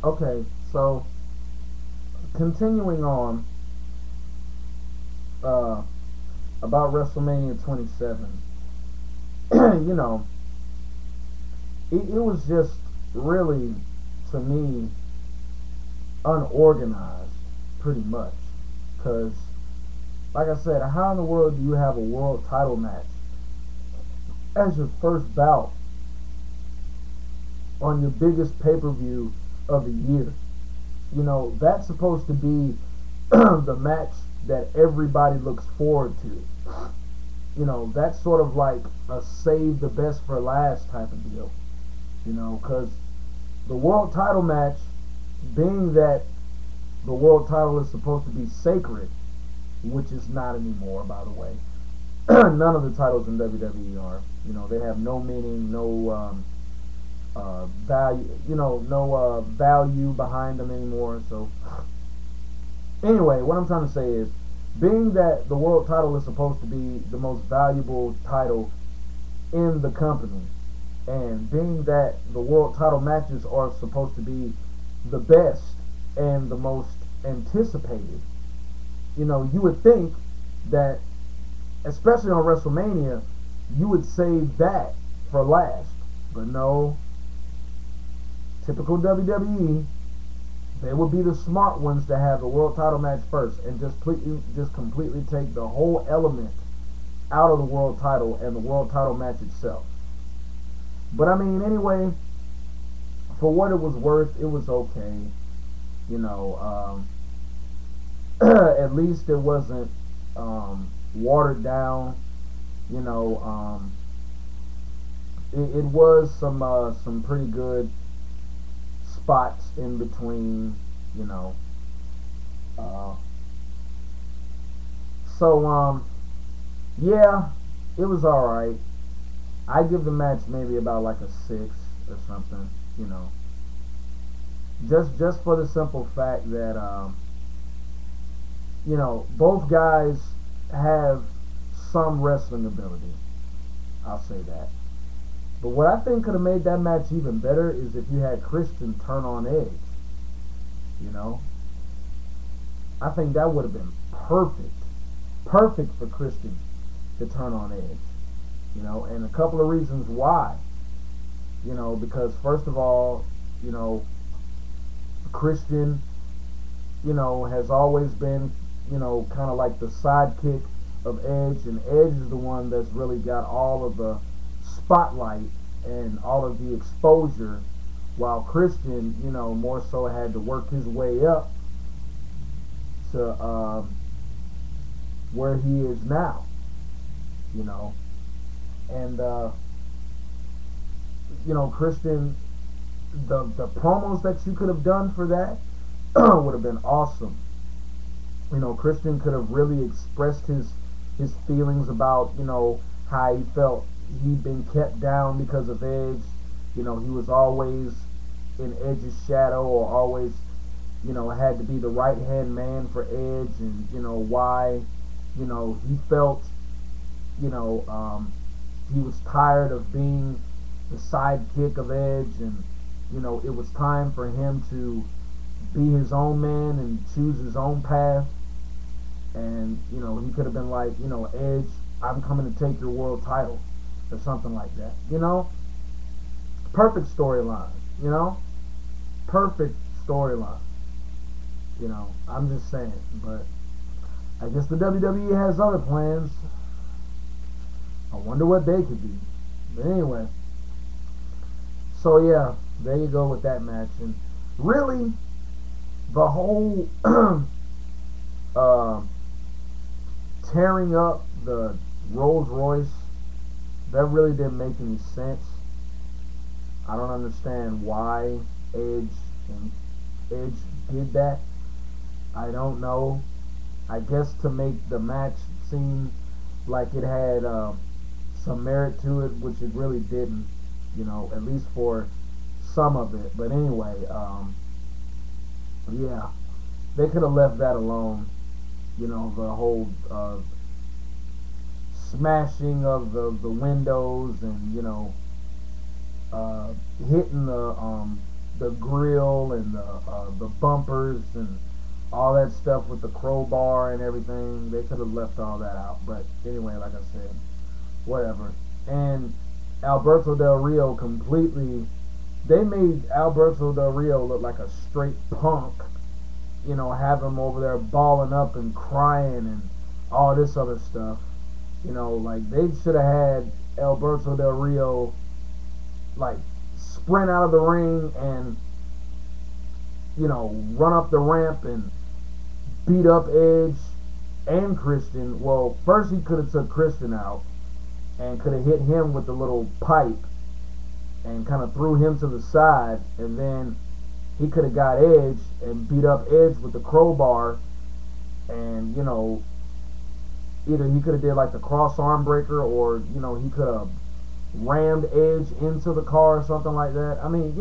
Okay, so continuing on uh, about WrestleMania 27, you know, it was just really, to me, unorganized, pretty much. Because, like I said, how in the world do you have a world title match as your first bout on your biggest pay per view of the year? You know, that's supposed to be the match that everybody looks forward to. You know, that's sort of like a save the best for last type of deal. You know, because the world title match, being that the world title is supposed to be sacred, which is not anymore, by the way. None of the titles in WWE are. You know, they have no meaning, no value. You know, no value behind them anymore. So, anyway, what I'm trying to say is, being that the world title is supposed to be the most valuable title in the company, and being that the world title matches are supposed to be the best and the most anticipated, you know, you would think that, especially on WrestleMania, you would save that for last. But no, typical WWE, they would be the smart ones to have the world title match first and just completely take the whole element out of the world title and the world title match itself. But I mean, anyway, for what it was worth, it was okay. You know, at least it wasn't watered down. You know, it was some pretty good spots in between. You know, uh, so yeah, it was all right. I give the match maybe about like a 6 or something. You know, just for the simple fact that you know, both guys have some wrestling ability. I'll say that. But what I think could have made that match even better is if you had Christian turn on Edge. You know, I think that would have been perfect, perfect for Christian to turn on Edge. You know, and a couple of reasons why. You know, because first of all, you know, Christian, you know, has always been, you know, kind of like the sidekick of Edge, and Edge is the one that's really got all of the spotlight and all of the exposure, while Christian, you know, more so had to work his way up to where he is now, you know, and you know, Christian, the promos that you could have done for that would have been awesome. You know, Christian could have really expressed his feelings about, you know, how he felt he'd been kept down because of Edge. You know, he was always in Edge's shadow, or always, you know, had to be the right hand man for Edge, and you know why, you know, he felt, you know, he was tired of being the sidekick of Edge, and you know, it was time for him to be his own man and choose his own path. And you know, he could have been like, you know, Edge, I'm coming to take your world title, or something like that. You know, perfect storyline. You know, perfect storyline. You know, I'm just saying. But I guess the WWE has other plans. I wonder what they could be. But anyway, so yeah, there you go with that match. And really, the whole uh, tearing up the Rolls Royce, that really didn't make any sense. I don't understand why Edge and Edge did that. I don't know. I guess to make the match seem like it had some merit to it, which it really didn't. You know, at least for some of it. But anyway, yeah, they could have left that alone. You know, the whole smashing of the windows, and you know, hitting the grill and the bumpers and all that stuff with the crowbar and everything. They could have left all that out. But anyway, like I said, whatever. And Alberto Del Rio completely. They made Alberto Del Rio look like a straight punk. Have him over there balling up and crying and all this other stuff. Like they should have had Alberto Del Rio like sprint out of the ring and run up the ramp and beat up Edge and Christian. Well, first he could have took Christian out and could have hit him with the little pipe and kind of threw him to the side, and then he could have got Edge and beat up Edge with the crowbar, and either he could have did like the cross arm breaker, or he could have rammed Edge into the car or something like that. I mean,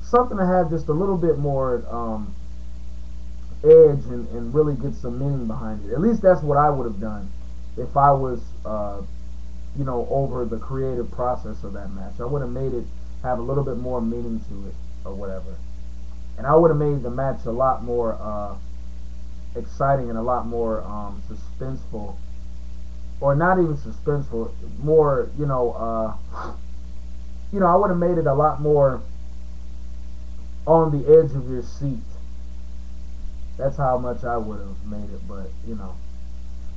something to have just a little bit more edge and really get some meaning behind it. At least that's what I would have done if I was over the creative process of that match. I would have made it have a little bit more meaning to it or whatever. And I would have made the match a lot more exciting and a lot more suspenseful. Or not even suspenseful, more, I would have made it a lot more on the edge of your seat. That's how much I would have made it, but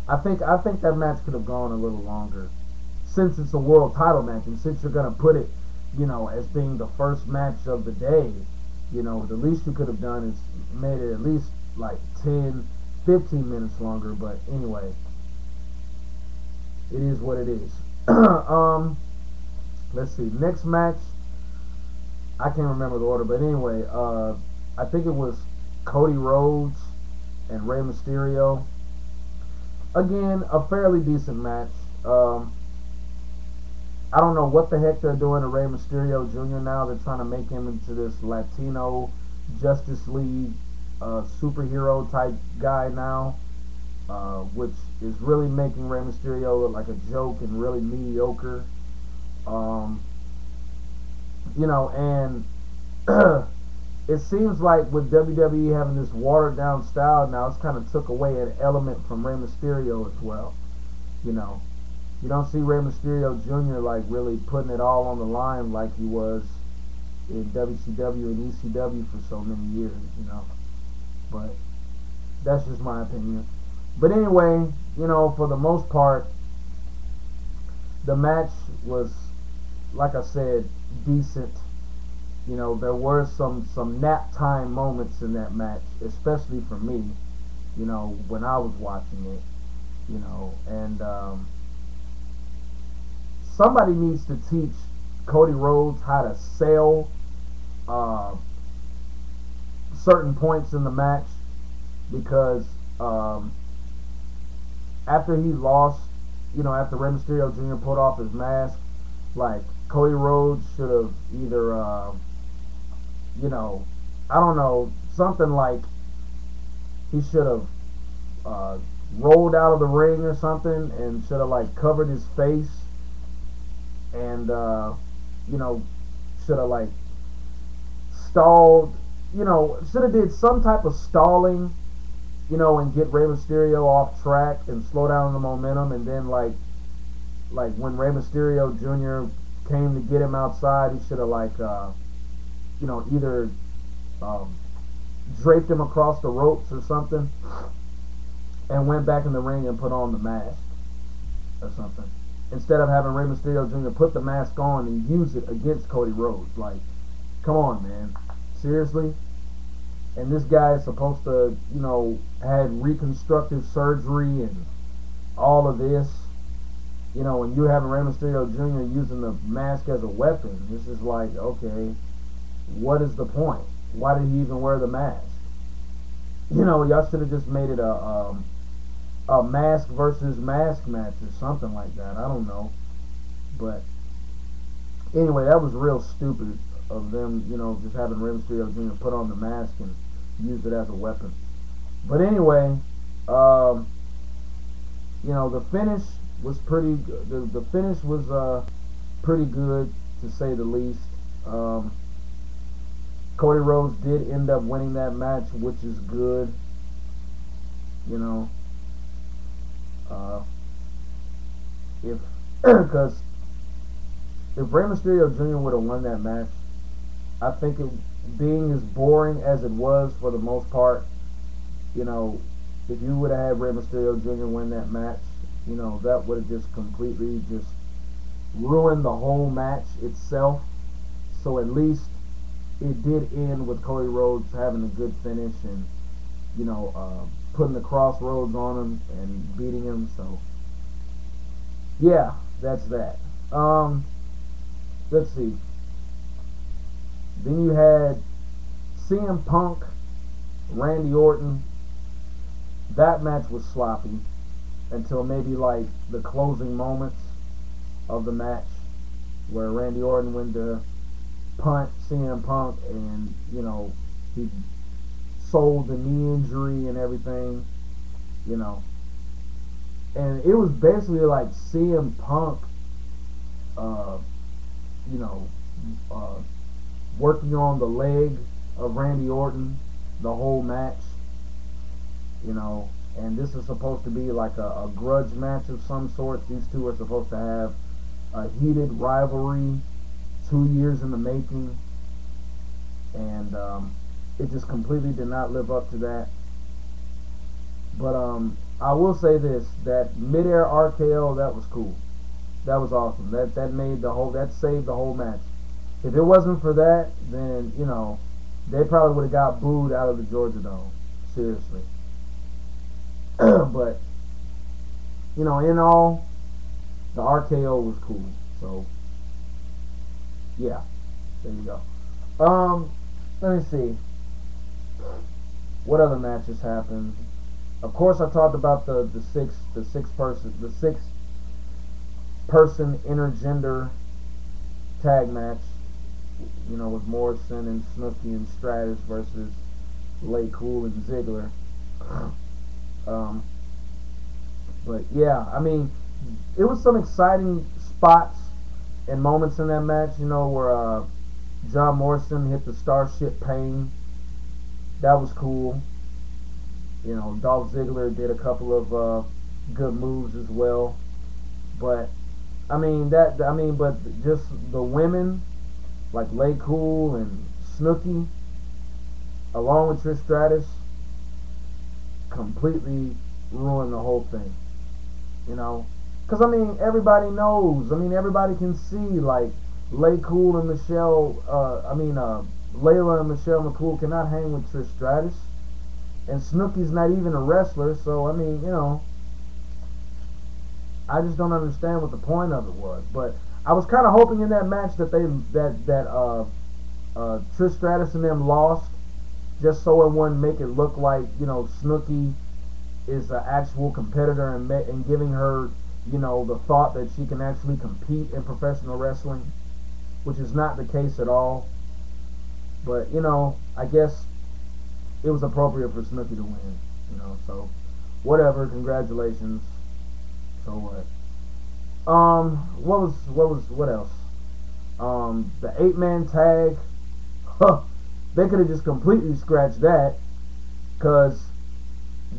I think that match could have gone a little longer, since it's a world title match, and since you're gonna put it, as being the first match of the day, the least you could have done is made it at least like 10, 15 minutes longer. But anyway, it is what it is. Let's see. Next match, I can't remember the order, but anyway, I think it was Cody Rhodes and Rey Mysterio. Again, a fairly decent match. I don't know what the heck they're doing to Rey Mysterio Jr. now. They're trying to make him into this Latino Justice League superhero type guy now, which is really making Rey Mysterio look like a joke and really mediocre. And it seems like with WWE having this watered down style now, it's kind of took away an element from Rey Mysterio as well. You don't see Rey Mysterio Jr. like really putting it all on the line like he was in WCW and ECW for so many years, But that's just my opinion. But anyway, for the most part, the match was, like I said, decent. There were some nap time moments in that match, especially for me, when I was watching it, and somebody needs to teach Cody Rhodes how to sell certain points in the match, because after he lost, after Rey Mysterio Jr. pulled off his mask, like Cody Rhodes should have either I don't know, something like he should have rolled out of the ring or something, and should have like covered his face, and should have like stalled, should have did some type of stalling, and get Rey Mysterio off track and slow down the momentum, and then like when Rey Mysterio Jr. came to get him outside, he should have like either draped him across the ropes or something, and went back in the ring and put on the mask or something, instead of having Rey Mysterio Jr. put the mask on and use it against Cody Rhodes. Like, come on, man, seriously. And this guy is supposed to, had reconstructive surgery and all of this, and you having Rey Mysterio Jr. using the mask as a weapon. It's just like, okay, what is the point? Why did he even wear the mask? Y'all should have just made it a mask versus mask match or something like that. I don't know. But anyway, that was real stupid of them, just having Rey Mysterio Jr. put on the mask and use it as a weapon. But anyway, the finish was pretty good. The finish was pretty good, to say the least. Cody Rhodes did end up winning that match, which is good. You know, uh, if because if Rey Mysterio Jr. would have won that match, I think it being as boring as it was for the most part, you know, if you would have had Rey Mysterio Jr. win that match, that would have just completely just ruined the whole match itself. So at least it did end with Cody Rhodes having a good finish and putting the crossroads on him and beating him. So yeah, that's that. Let's see. Then you had CM Punk, Randy Orton. That match was sloppy until maybe like the closing moments of the match where Randy Orton went to punt CM Punk and he sold the knee injury and everything, you know. And it was basically like CM Punk, uh, you know, uh, working on the leg of Randy Orton the whole match, and this is supposed to be like a grudge match of some sort. These two are supposed to have a heated rivalry, 2 years in the making, and it just completely did not live up to that. But I will say this: that midair RKO, that was cool. That was awesome. That saved the whole match. If it wasn't for that, then they probably would have got booed out of the Georgia Dome. Seriously. But in all, the RKO was cool. So yeah, there you go. Let me see what other matches happened. Of course, I talked about the six person intergender tag match. With Morrison and Snooki and Stratus versus Lay Cool and Ziggler. Um, but yeah, I mean, it was some exciting spots and moments in that match. Where John Morrison hit the Starship Pain. That was cool. Dolph Ziggler did a couple of good moves as well. But but just the women like Lay Cool and Snooki, along with Trish Stratus, completely ruined the whole thing. Because everybody knows. Everybody can see like Lay Cool and Layla and Michelle McCool cannot hang with Trish Stratus, and Snooki's not even a wrestler. So I just don't understand what the point of it was. But I was kind of hoping in that match that Trish Stratus and them lost, just so it wouldn't make it look like Snooki is an actual competitor and giving her the thought that she can actually compete in professional wrestling, which is not the case at all. But I guess it was appropriate for Snooki to win. So whatever. Congratulations. So what? What else? The 8-man tag. Huh, they could have just completely scratched that, because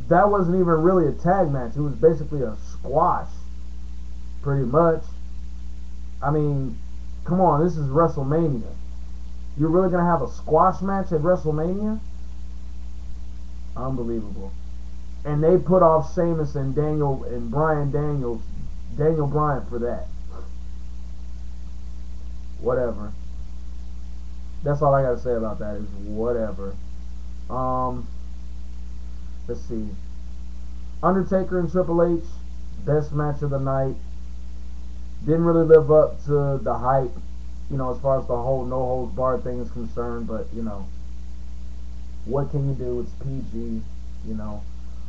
that wasn't even really a tag match. It was basically a squash, pretty much. Come on, this is WrestleMania. You're really gonna have a squash match at WrestleMania? Unbelievable. And they put off Sheamus and Daniel Bryan for that. Whatever. That's all I gotta say about that is whatever. Let's see. Undertaker and Triple H, best match of the night. Didn't really live up to the hype, as far as the whole no holds barred thing is concerned. But what can you do? It's PG,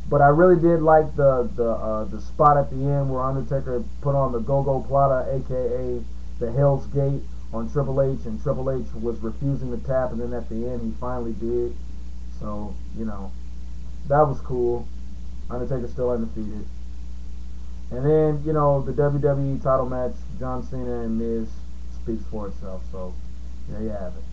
But I really did like the spot at the end where Undertaker put on the Go-Go Plata, aka the Hell's Gate, on Triple H, and Triple H was refusing to tap, and then at the end he finally did. So that was cool. Undertaker still undefeated. And then the WWE title match, John Cena and Miz, speaks for itself. So there you have it.